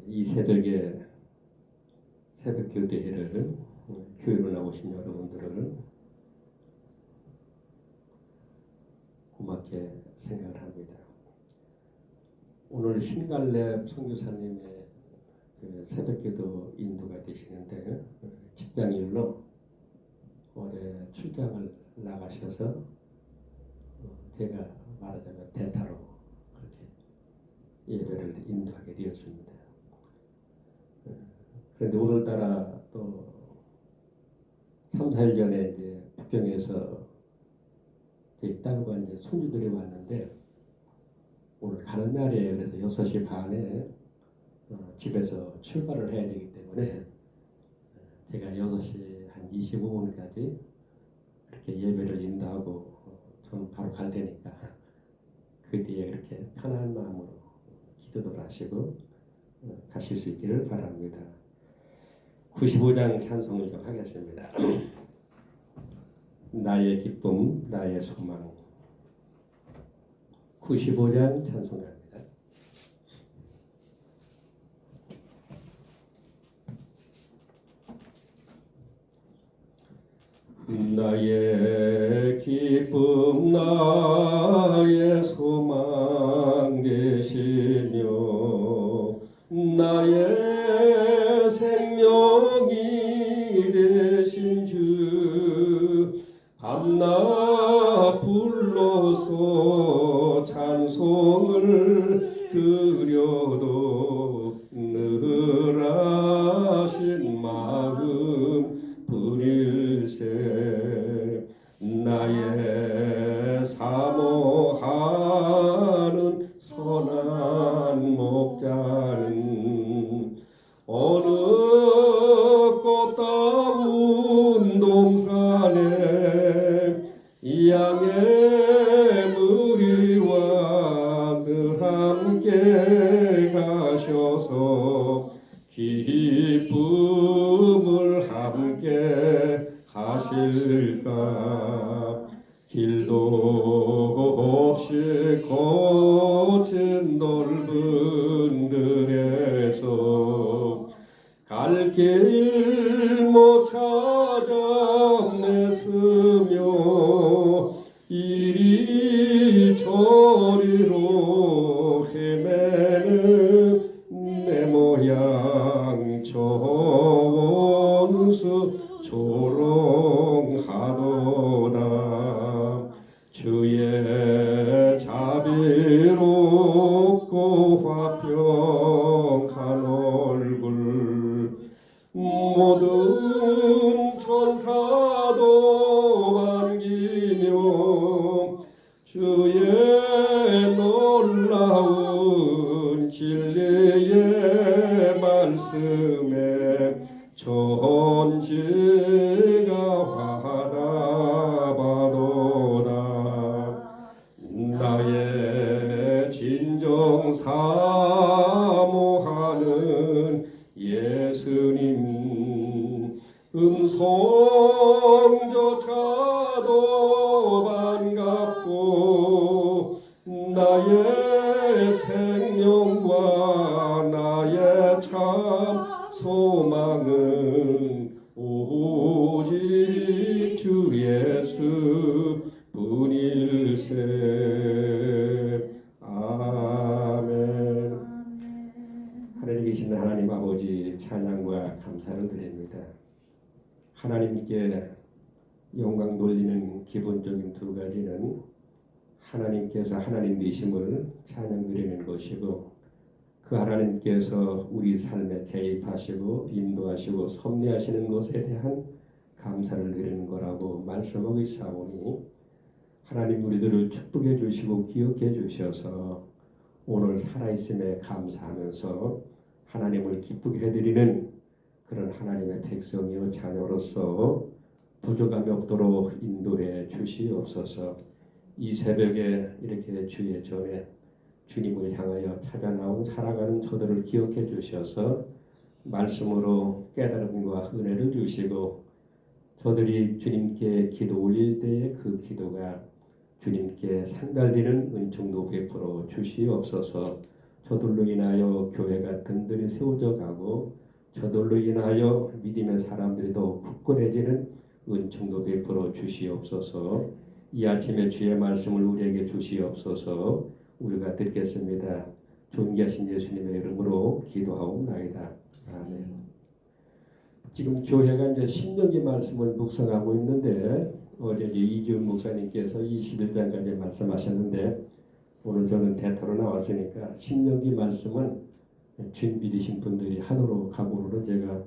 이 새벽에 새벽 교대회를 교회로 나오신 여러분들을 고맙게 생각을 합니다. 오늘 신갈렙 선교사님의 그 새벽기도 인도가 되시는데 직장일로 올해 출장을 나가셔서 제가 말하자면 대타로 그렇게 예배를 인도하게 되었습니다. 그런데 오늘따라 또 3, 4일 전에 이제 북경에서 제 딸과 이제 손주들이 왔는데 오늘 가는 날이에요. 그래서 6시 반에 집에서 출발을 해야 되기 때문에 제가 6시 한 25분까지 그렇게 예배를 인도하고 저는 바로 갈 테니까 그 뒤에 그렇게 편한 마음으로 기도를 하시고 가실 수 있기를 바랍니다. 95장 찬송을 좀 하겠습니다. 나의 기쁨, 나의 소망. 95장 찬송합니다. 나의 기쁨, 나의 소망 되시며 나의 생명이 되신 주 밤낮 불러서 찬송을 드려도 늘 하신 마음 부릴세 나의 사모하는 선한 목자는 어느 꽃다운 동산에 양의 무리와 늘 함께 가셔서 기쁨을 함께 하실까 길도 없이 거친 넓은 들에서 갈 길 못 찾아 냈으며 이리 저리로 헤매는 내 모양 저원수 조롱하도다 주의 자비롭고 화평한 얼굴 모든 천사도 반기며 주의 놀라운 진리의 말씀에 천지가 화답하도다 나의 진정 사모하는 예수님 음성조차도 반갑고 나의 생명과 나의 참 소망은 오직 주 예수 뿐일세. 아멘. 하늘에 계시는 하나님 아버지 찬양과 감사를 드립니다. 하나님께 영광 돌리는 기본적인 두 가지는 하나님께서 하나님 되심을 찬양 드리는 것이고 그 하나님께서 우리 삶에 개입하시고 인도하시고 섭리하시는 것에 대한 감사를 드리는 거라고 말씀하고 있사오니 하나님 우리들을 축복해 주시고 기억해 주셔서 오늘 살아있음에 감사하면서 하나님을 기쁘게 해드리는 그런 하나님의 백성이요 자녀로서 부족함이 없도록 인도해 주시옵소서. 이 새벽에 이렇게 주의 전에 주님을 향하여 찾아 나온 살아가는 저들을 기억해 주셔서 말씀으로 깨달음과 은혜를 주시고 저들이 주님께 기도 올릴 때에 그 기도가 주님께 상달되는 은총도 베풀어 주시옵소서. 저들로 인하여 교회가 든든히 세워져 가고 저들로 인하여 믿음의 사람들이 더 굳건해지는 은총도 베풀어 주시옵소서. 이 아침에 주의 말씀을 우리에게 주시옵소서. 우리가 듣겠습니다. 존귀하신 예수님의 이름으로 기도하옵나이다. 아멘. 지금 교회가 이제 신명기 말씀을 묵상하고 있는데 어제 이지훈 목사님께서 21장까지 말씀하셨는데 오늘 저는 대타로 나왔으니까 신명기 말씀은 주인비리신 분들이 하도록 하고는 제가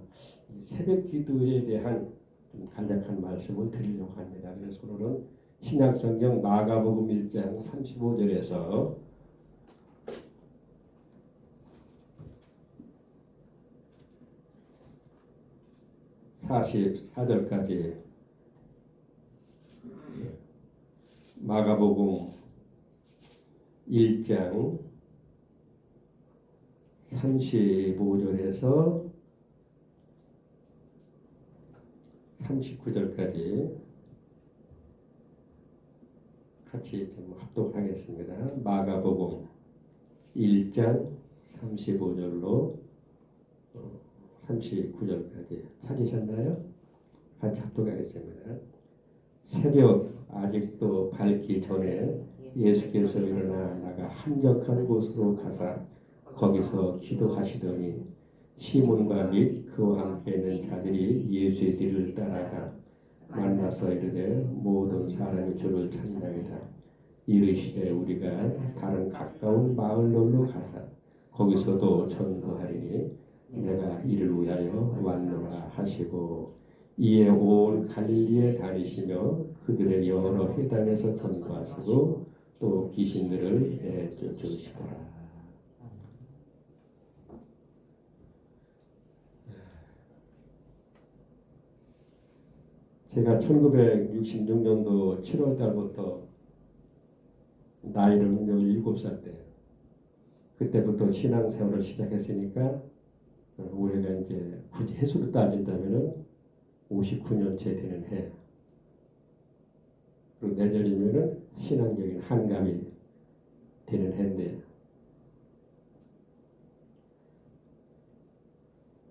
새벽 기도에 대한 좀 간략한 말씀을 드리려고 합니다. 그래서 오늘은 신약성경 마가복음 1장 35절에서 44절까지 마가복음 1장 35절에서 39절까지 같이 좀 합독하겠습니다. 마가복음 1장 35절로 39절까지 찾으셨나요? 같이 합독하겠습니다. 새벽 아직도 밝기 전에 예수께서 일어나 나가 한적한 곳으로 가사 거기서 기도하시더니 시몬과 및 그와 함께 있는 자들이 예수의 뒤를 따라가 만나서 이르되 모든 사람이 주를 찾나이다. 이르시되 우리가 다른 가까운 마을로 가사 거기서도 전도하리니 내가 이를 위하여 왔노라 하시고 이에 온 갈릴리에 다니시며 그들의 여러 회당에서 전도하시고 또 귀신들을 내쫓으시더라. 제가 1966년도 7월 달부터 나이를 17살 때 그때부터 신앙생활을 시작했으니까 올해가 이제 굳이 해수로 따진다면은 59년째 되는 해. 그리고 내년이면은 신앙적인 한감이 되는 해인데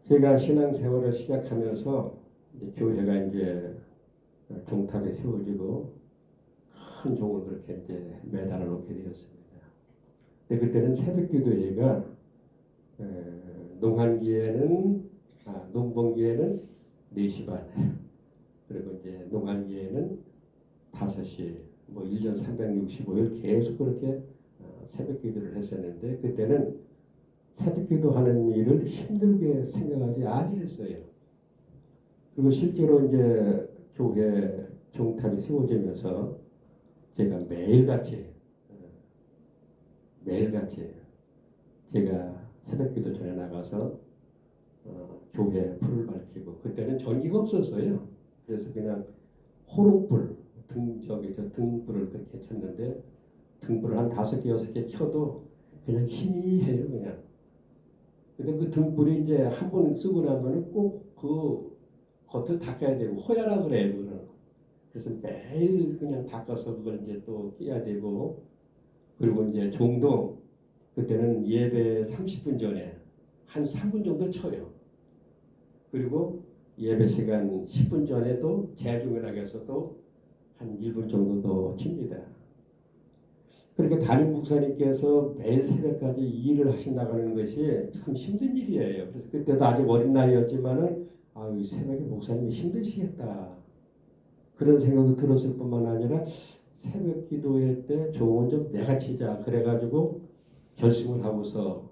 제가 신앙생활을 시작하면서 이제 교회가 이제 종탑에 세워지고 큰 종을 그렇게 이제 매달아 놓게 되었습니다. 근데 그때는 새벽기도회가 농번기에는 4시 반 그리고 이제 농한기에는 5시 뭐 1년 365일 계속 그렇게 새벽기도를 했었는데 그때는 새벽기도하는 일을 힘들게 생각하지 아니했어요. 그리고 실제로 이제 교회 종탑이 세워지면서 제가 매일같이 제가 새벽기도 전에 나가서 교회 불을 밝히고 그때는 전기가 없었어요. 그래서 그냥 호롱불 등불을 그렇게 켰는데 등불을 한 5개 6개 켜도 그냥 희미해요 그냥. 근데 그 등불이 이제 한 번 쓰고 나면은 꼭 그 겉을 닦아야 되고 호야라 그래요 그거는. 그래서 매일 그냥 닦아서 그걸 이제 또 끼야 되고 그리고 이제 종도 그때는 예배 30분 전에 한 3분 정도 쳐요. 그리고 예배 시간 10분 전에도 재중연학에서도 한 1분 정도 더 칩니다. 그렇게 담임 목사님께서 매일 새벽까지 일을 하신다는 것이 참 힘든 일이에요. 그래서 그때도 아직 어린 나이였지만은 이 새벽에 목사님이 힘드시겠다. 그런 생각이 들었을 뿐만 아니라 새벽 기도회 때 종은 좀 내가 치자. 그래가지고 결심을 하고서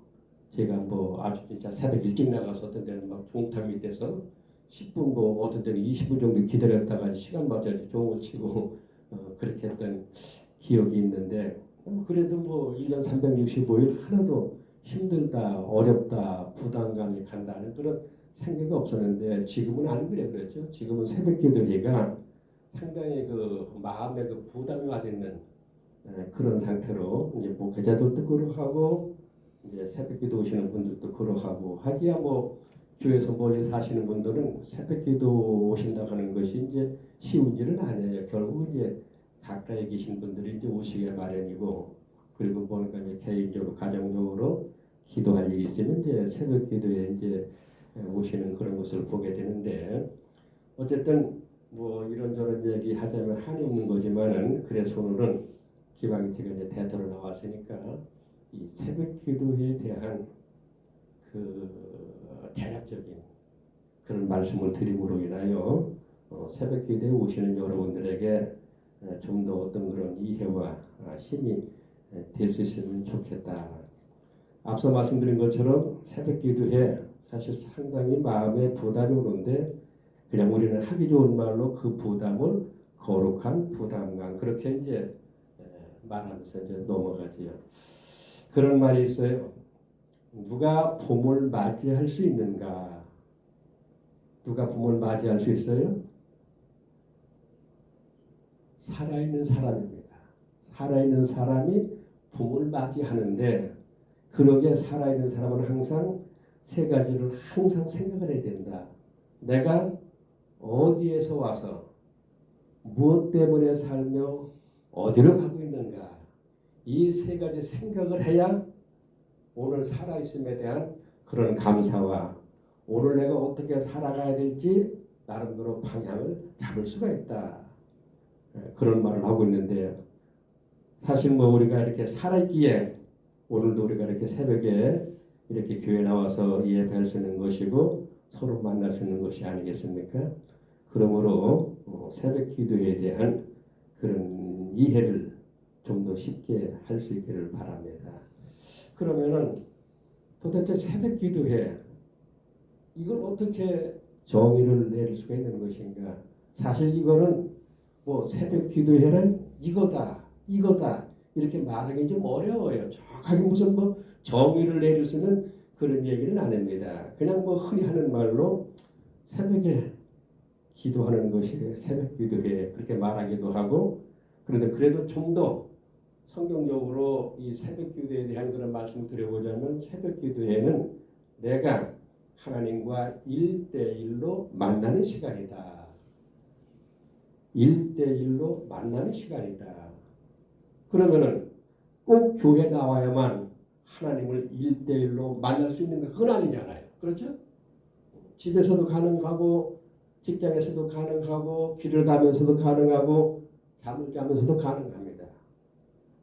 제가 뭐 아주 진짜 새벽 일찍 나가서 어떤 때는 막 종탑 밑에서 10분 뭐 어떤 때는 20분 정도 기다렸다가 시간 맞춰서 종을 치고 그렇게 했던 기억이 있는데 그래도 뭐 1년 365일 하나도 힘들다, 어렵다, 부담감이 간다는 그런 생각이 없었는데 지금은 안 그래 그렇죠. 지금은 새벽 기도회가 상당히 그 마음에 그 부담이 와 있는 그런 상태로 이제 목회자들도 그러하고 이제 새벽기도 오시는 분들도 그러하고 하기야 뭐 교회에서 멀리 사시는 분들은 새벽기도 오신다고 하는 것이 이제 쉬운 일은 아니에요. 결국 이제 가까이 계신 분들이 이제 오시기 마련이고 그리고 보니까 이제 개인적으로 가정적으로 기도할 일이 있으면 이제 새벽 기도에 이제 오시는 그런 것을 보게 되는데, 어쨌든 뭐 이런저런 얘기 하자면 한이 없는 거지만은, 그래서 오늘은 기왕이 제가 이제 대도로 나왔으니까 이 새벽 기도에 대한 그 대략적인 그런 말씀을 드림으로 인하여 새벽 기도에 오시는 여러분들에게 좀 더 어떤 그런 이해와 힘이 될 수 있으면 좋겠다. 앞서 말씀드린 것처럼 새벽 기도에 사실 상당히 마음에 부담이 오는데, 그냥 우리는 하기 좋은 말로 그 부담을 거룩한 부담감, 그렇게 이제 말하면서 이제 넘어가지요. 그런 말이 있어요. 누가 봄을 맞이할 수 있는가? 누가 봄을 맞이할 수 있어요? 살아있는 사람입니다. 살아있는 사람이 봄을 맞이하는데, 그러기에 살아있는 사람은 항상 세 가지를 항상 생각을 해야 된다. 내가 어디에서 와서 무엇 때문에 살며 어디로 가고 있는가, 이 세 가지 생각을 해야 오늘 살아있음에 대한 그런 감사와 오늘 내가 어떻게 살아가야 될지 나름대로 방향을 잡을 수가 있다. 그런 말을 하고 있는데, 사실 뭐 우리가 이렇게 살아있기에 오늘도 우리가 이렇게 새벽에 이렇게 교회 나와서 예배할 수 있는 것이고 서로 만날 수 있는 것이 아니겠습니까? 그러므로 새벽 기도에 대한 그런 이해를 좀 더 쉽게 할 수 있기를 바랍니다. 그러면은 도대체 새벽 기도회 이걸 어떻게 정의를 내릴 수가 있는 것인가? 사실 이거는 뭐 새벽 기도회는 이거다 이렇게 말하기 좀 어려워요. 정확하게 무슨 뭐 정의를 내릴 수는 그런 얘기는 안 합니다. 그냥 뭐 흔히 하는 말로 새벽에 기도하는 것이 새벽 기도회, 그렇게 말하기도 하고, 그런데 그래도 좀 더 성경적으로 이 새벽 기도에 대한 그런 말씀을 드려보자면, 새벽 기도회는 내가 하나님과 1대1로 만나는 시간이다. 1대1로 만나는 시간이다. 그러면은 꼭 교회 나와야만 하나님을 1대1로 만날 수 있는 건 그건 아니잖아요. 그렇죠? 집에서도 가능하고 직장에서도 가능하고 길을 가면서도 가능하고 잠을 자면서도 가능합니다.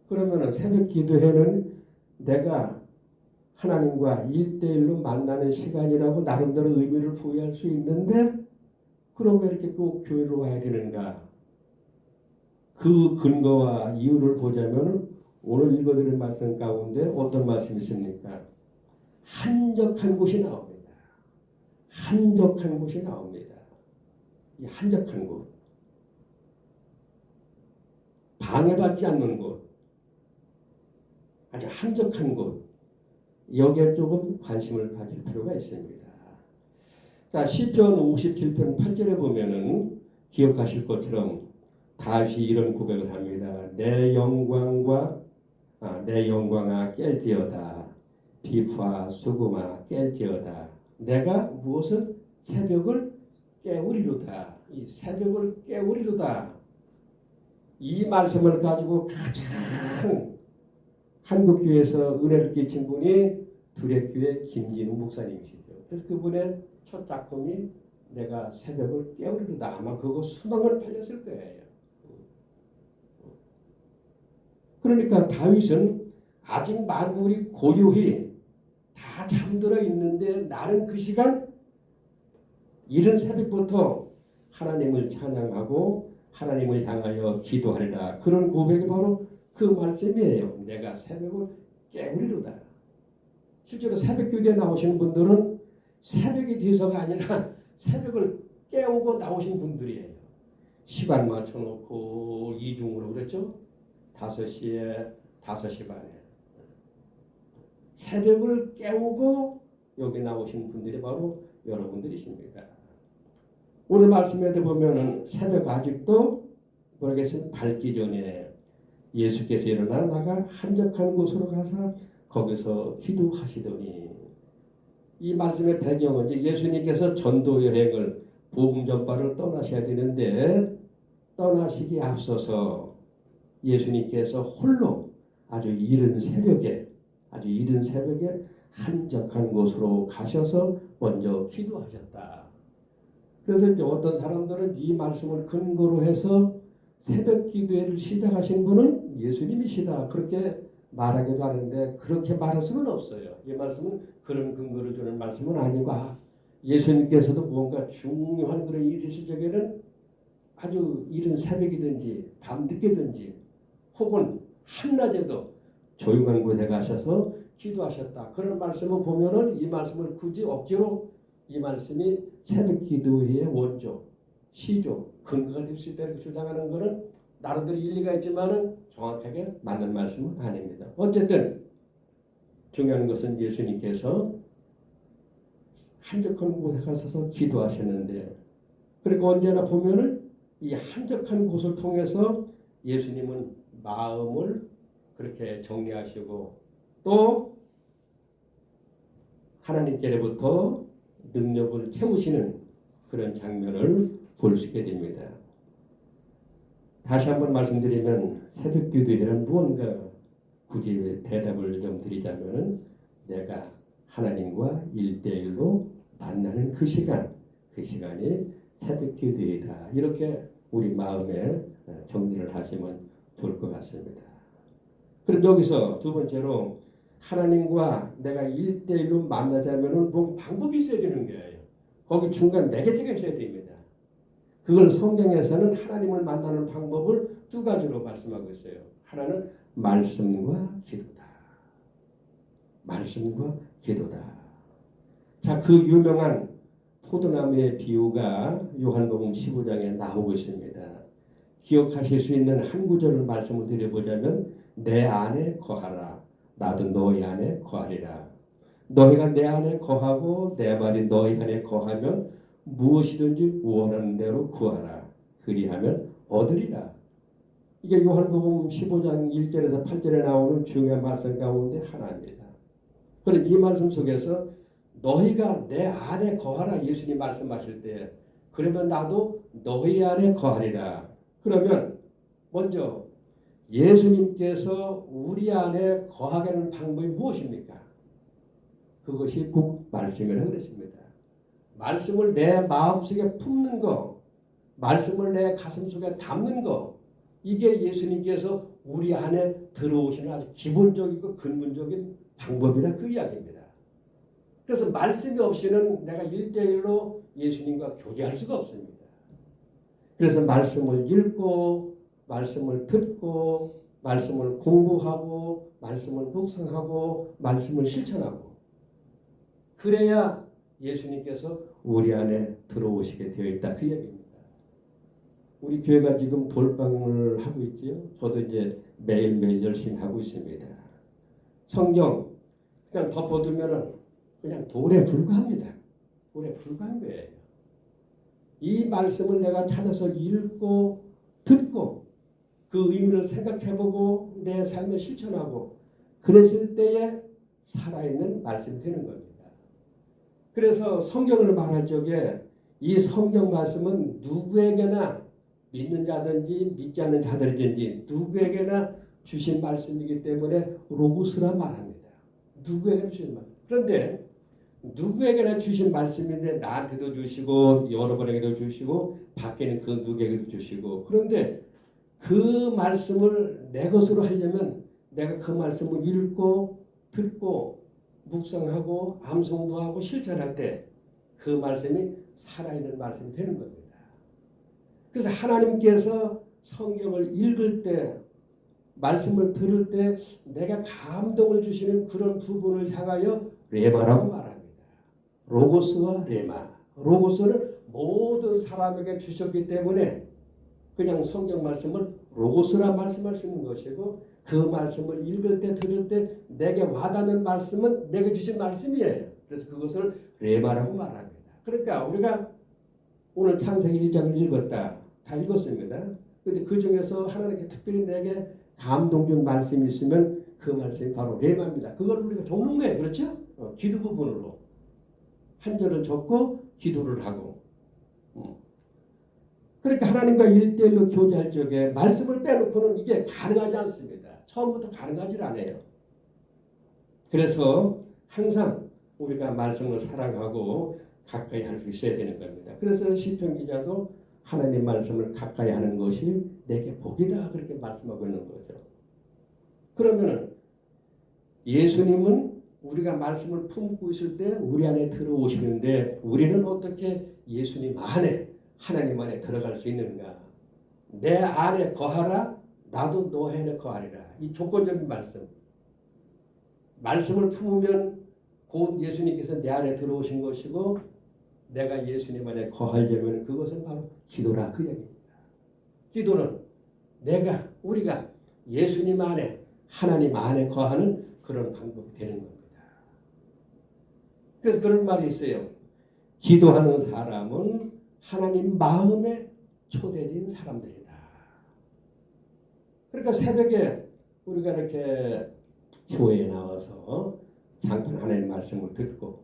그러면은 새벽 기도회는 내가 하나님과 1대1로 만나는 시간이라고 나름대로 의미를 부여할 수 있는데, 그럼 왜 이렇게 꼭 교회로 와야 되는가? 그 근거와 이유를 보자면 오늘 읽어드린 말씀 가운데 어떤 말씀이 있습니까? 한적한 곳이 나옵니다. 한적한 곳이 나옵니다. 이 한적한 곳, 방해받지 않는 곳, 아주 한적한 곳, 여기에 조금 관심을 가질 필요가 있습니다. 자, 시편 57편 8절에 보면은 기억하실 것처럼 다윗이 이런 고백을 합니다. 내 영광아 깰지어다. 비프와 수금아 깰지어다. 내가 무엇을 새벽을 깨우리로다. 이 새벽을 깨우리로다. 이 말씀을 가지고 가장 한국교회에서 은혜를 끼친 분이 두레교회 김진우 목사님이시죠. 그래서 그분의 첫 작품이 내가 새벽을 깨우리로다. 아마 그거 수많은 팔렸을 거예요. 그러니까 다윗은 아직 만물이 고요히 다 잠들어 있는데 나는 그 시간 이른 새벽부터 하나님을 찬양하고 하나님을 향하여 기도하리라. 그런 고백이 바로 그 말씀이에요. 내가 새벽을 깨우리로다. 실제로 새벽 교대에 나오시는 분들은 새벽이 돼서가 아니라 새벽을 깨우고 나오신 분들이에요. 시간 맞춰놓고 이중으로 그랬죠. 5시에 5시 반에 새벽을 깨우고 여기 나오신 분들이 바로 여러분들이십니다. 오늘 말씀에 보면은 새벽 아직도 모르겠으면 밝기 전에 예수께서 일어나 나가 한적한 곳으로 가서 거기서 기도하시더니, 이 말씀의 배경은 이제 예수님께서 전도 여행을 복음 전파를 떠나셔야 되는데 떠나시기 앞서서 예수님께서 홀로 아주 이른 새벽에 한적한 곳으로 가셔서 먼저 기도하셨다. 그래서 이제 어떤 사람들은 이 말씀을 근거로 해서 새벽 기도회를 시작하신 분은 예수님이시다 그렇게 말하기도 하는데 그렇게 말할 수는 없어요. 이 말씀은 그런 근거를 주는 말씀은 아니고 예수님께서도 뭔가 중요한 그런 일이 있을 적에는 아주 이른 새벽이든지 밤늦게든지 혹은 한낮에도 조용한 곳에 가셔서 기도하셨다. 그런 말씀을 보면은 이 말씀을 굳이 억지로 이 말씀이 새벽 기도회의 원조, 시조, 근거가 될 수 있다고 주장하는 것은 나름대로 일리가 있지만은 정확하게 맞는 말씀은 아닙니다. 어쨌든 중요한 것은 예수님께서 한적한 곳에 가셔서 기도하셨는데 그리고 언제나 보면은 이 한적한 곳을 통해서 예수님은 마음을 그렇게 정리하시고 또 하나님께로부터 능력을 채우시는 그런 장면을 볼 수 있게 됩니다. 다시 한번 말씀드리면 새벽 기도회는 무언가 굳이 대답을 좀 드리자면은 내가 하나님과 1대1로 만나는 그 시간이 새벽 기도회다. 이렇게 우리 마음에 정리를 하시면 좋을 것 같습니다. 그럼 여기서 두 번째로 하나님과 내가 1대1로 만나자면은 뭔 방법이 있어야 되는 거예요. 거기 중간 매개체가 있어야 됩니다. 그걸 성경에서는 하나님을 만나는 방법을 두 가지로 말씀하고 있어요. 하나는 말씀과 기도다. 말씀과 기도다. 자, 그 유명한 포도나무의 비유가 요한복음 15장에 나오고 있습니다. 기억하실 수 있는 한 구절을 말씀을 드려보자면 내 안에 거하라. 나도 너희 안에 거하리라. 너희가 내 안에 거하고 내 말이 너희 안에 거하면 무엇이든지 원하는 대로 구하라. 그리하면 얻으리라. 이게 요한복음 15장 1절에서 8절에 나오는 중요한 말씀 가운데 하나입니다. 그럼 이 말씀 속에서 너희가 내 안에 거하라 예수님 말씀하실 때 그러면 나도 너희 안에 거하리라. 그러면 먼저 예수님께서 우리 안에 거하게 하는 방법이 무엇입니까? 그것이 곧 말씀이라고 그랬습니다. 말씀을 내 마음속에 품는 거, 말씀을 내 가슴속에 담는 거, 이게 예수님께서 우리 안에 들어오시는 아주 기본적이고 근본적인 방법이라 그 이야기입니다. 그래서 말씀이 없이는 내가 1대1로 예수님과 교제할 수가 없습니다. 그래서 말씀을 읽고 말씀을 듣고 말씀을 공부하고 말씀을 묵상하고 말씀을 실천하고 그래야 예수님께서 우리 안에 들어오시게 되어 있다 그 얘기입니다. 우리 교회가 지금 돌방을 하고 있지요. 저도 이제 매일매일 열심히 하고 있습니다. 성경 그냥 덮어두면은 그냥 돌에 불과합니다. 돌에 불과한 거예요. 이 말씀을 내가 찾아서 읽고 듣고 그 의미를 생각해보고 내 삶에 실천하고 그랬을 때에 살아있는 말씀이 되는 겁니다. 그래서 성경을 말할 적에 이 성경 말씀은 누구에게나 믿는 자든지 믿지 않는 자들이든지 누구에게나 주신 말씀이기 때문에 로고스라 말합니다. 누구에게나 주신 말씀. 그런데 누구에게나 주신 말씀인데 나한테도 주시고 여러분에게도 주시고 밖에는 그 누구에게도 주시고 그런데 그 말씀을 내 것으로 하려면 내가 그 말씀을 읽고 듣고 묵상하고 암송도 하고 실천할 때 그 말씀이 살아있는 말씀이 되는 겁니다. 그래서 하나님께서 성경을 읽을 때 말씀을 들을 때 내가 감동을 주시는 그런 부분을 향하여 레마라고 말합니다. 로고스와 레마. 로고스는 모든 사람에게 주셨기 때문에 그냥 성경 말씀을 로고스라 말씀할 수 있는 것이고 그 말씀을 읽을 때 들을 때 내게 와닿는 말씀은 내게 주신 말씀이에요. 그래서 그것을 레마라고 말합니다. 그러니까 우리가 오늘 창세기 1장을 읽었다. 다 읽었습니다. 그런데 그 중에서 하나님께 특별히 내게 감동 준 말씀이 있으면 그 말씀이 바로 레마입니다. 그걸 우리가 적는 거예요. 그렇죠? 기도 부분으로. 한 절을 적고 기도를 하고. 그러니까 하나님과 1대1로 교제할 적에 말씀을 빼놓고는 이게 가능하지 않습니다. 처음부터 가능하지 않아요. 그래서 항상 우리가 말씀을 사랑하고 가까이 할 수 있어야 되는 겁니다. 그래서 시편 기자도 하나님 말씀을 가까이 하는 것이 내게 복이다 그렇게 말씀하고 있는 거죠. 그러면은 예수님은 우리가 말씀을 품고 있을 때 우리 안에 들어오시는데 우리는 어떻게 예수님 안에 하나님 안에 들어갈 수 있는가? 내 안에 거하라 나도 너 안에 거하리라. 이 조건적인 말씀. 말씀을 품으면 곧 예수님께서 내 안에 들어오신 것이고 내가 예수님 안에 거하려면 그것은 바로 기도라 그 얘기입니다. 기도는 우리가 예수님 안에 하나님 안에 거하는 그런 방법이 되는 겁니다. 그래서 그런 말이 있어요. 기도하는 사람은 하나님 마음에 초대된 사람들이다. 그러니까 새벽에 우리가 이렇게 교회에 나와서 잠깐 하나님 말씀을 듣고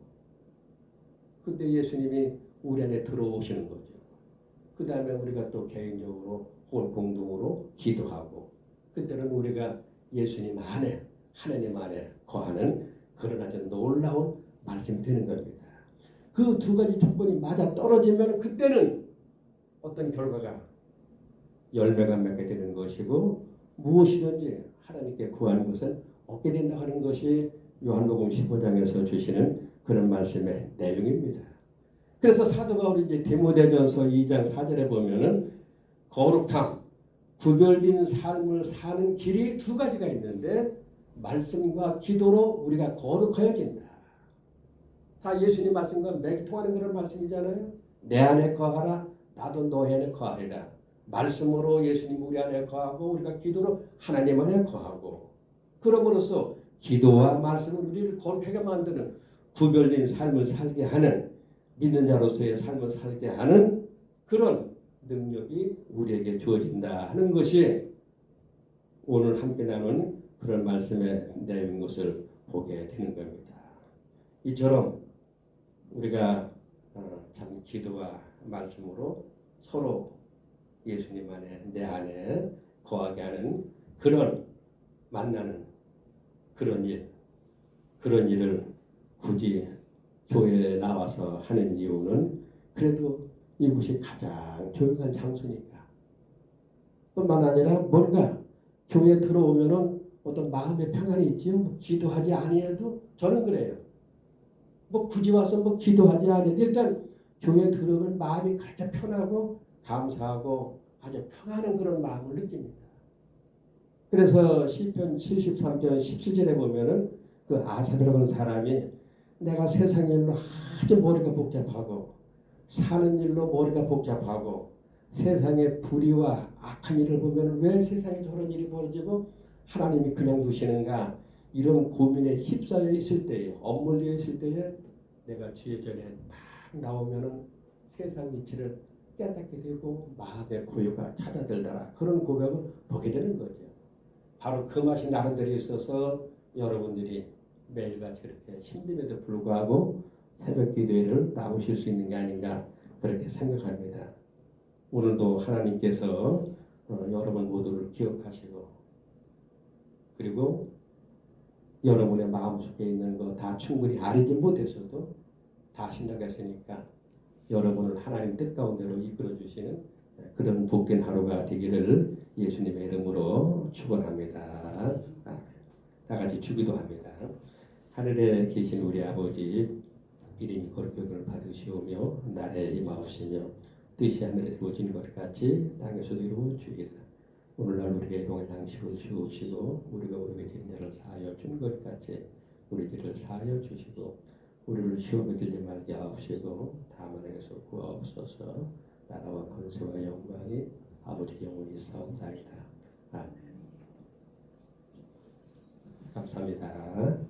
그때 예수님이 우리 안에 들어오시는 거죠. 그 다음에 우리가 또 개인적으로 혹은 공동으로 기도하고 그때는 우리가 예수님 안에 하나님 안에 거하는 그런 아주 놀라운 말씀이 되는 겁니다. 그 두 가지 조건이 맞아 떨어지면 그때는 어떤 결과가 열매가 맺게 되는 것이고 무엇이든지 하나님께 구하는 것은 얻게 된다 하는 것이 요한복음 15장에서 주시는 그런 말씀의 내용입니다. 그래서 사도 바울이 이제 디모데전서 2장 4절에 보면은 거룩함, 구별된 삶을 사는 길이 두 가지가 있는데 말씀과 기도로 우리가 거룩하여진다. 다 예수님 말씀과 맥통하는 그런 말씀이잖아요. 내 안에 거하라 나도 너 안에 거하리라. 말씀으로 예수님 우리 안에 거하고 우리가 기도로 하나님 안에 거하고 그럼으로써 기도와 말씀은 우리를 거룩하게 만드는 구별된 삶을 살게 하는 믿는 자로서의 삶을 살게 하는 그런 능력이 우리에게 주어진다 하는 것이 오늘 함께 나눈 그런 말씀의 내용인 것을 보게 되는 겁니다. 이처럼 우리가 참 기도와 말씀으로 서로 예수님 안에 내 안에 거하게 하는 그런 만나는 그런 일을 굳이 교회에 나와서 하는 이유는 그래도 이곳이 가장 조용한 장소니까 뿐만 아니라 뭔가 교회에 들어오면은 어떤 마음의 평안이 있지요. 뭐 기도하지 아니해도 저는 그래요. 뭐 굳이 와서 뭐 기도하지 아니해도 일단 교회에 들어오면 마음이 가장 편하고 감사하고 아주 평안한 그런 마음을 느낍니다. 그래서 시편 73편 17절에 보면은 그 아삽이라는 사람이 내가 세상 일로 아주 머리가 복잡하고 사는 일로 머리가 복잡하고 세상의 불의와 악한 일을 보면 왜 세상에 저런 일이 벌어지고 하나님이 그냥 두시는가 이런 고민에 휩싸여 있을 때에 엇물려 있을 때에 내가 주의 전에 딱 나오면은 세상 이치를 깨닫게 되고 마음의 고요가 찾아들더라 그런 고백을 보게 되는 거죠. 바로 그 맛이 나름대로 있어서 여러분들이 매일같이 그렇게 힘듦에도 불구하고 새벽 기도회를 나오실 수 있는 게 아닌가 그렇게 생각합니다. 오늘도 하나님께서 여러분 모두를 기억하시고 그리고 여러분의 마음속에 있는 거 다 충분히 알지 못해서도 다 신앙했으니까 여러분을 하나님 뜻 가운데로 이끌어 주시는 그런 복된 하루가 되기를 예수님의 이름으로 축원합니다. 다 같이 주기도합니다. 하늘에 계신 우리 아버지 이름이 거룩히 여김을 받으시오며 나라에 임하옵시며 뜻이 하늘에 이루어지는 것 같이 땅에서도 이루어지이다. 오늘날 우리에게 용할 양식을 주시고 우리가 우리에게 진 죄를 사하여 준 것 같이 우리 죄를 사하여 주시고 우리를 시험에 들지 말게 하옵시고 다만 에게서 구하옵소서. 나라와 권세와 영광이 아버지 영원히 있사옵나이다. 아멘. 감사합니다.